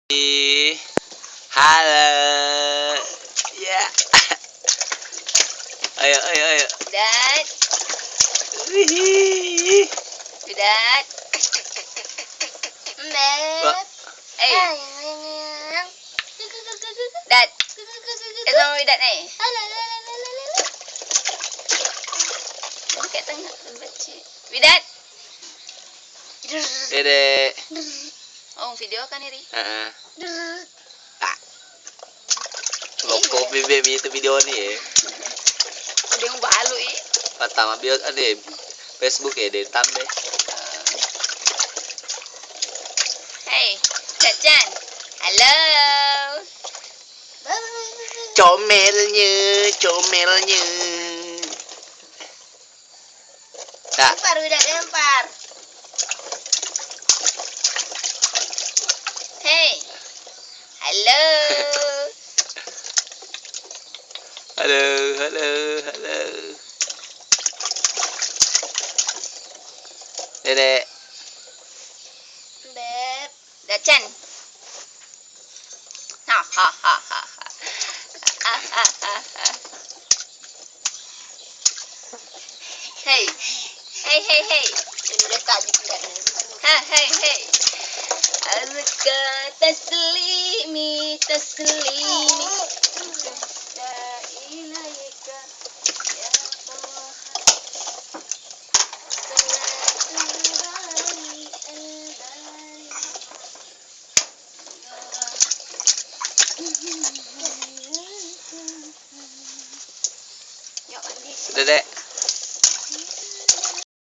Halo. Ya. Ayo. Dad. Wih. Dad. Wah. Dad. Sama Dad nih. Dekat tengah baca. Widat. Dede. Oh, video kan ini? Ah. Loko bebek itu video ni Ada yang balu Pertama bio ada Facebook deh tambah. Hey, Chan. Halo. Comelnya. Tak. Lempar, Widat, lempar. Hey. Halo. Halo. Dedek. Beb. Dacan. Ha. Hey. Ini udah tadi tidak. Hey. Azka taslimi. Ilaika ya Allah. Dedek.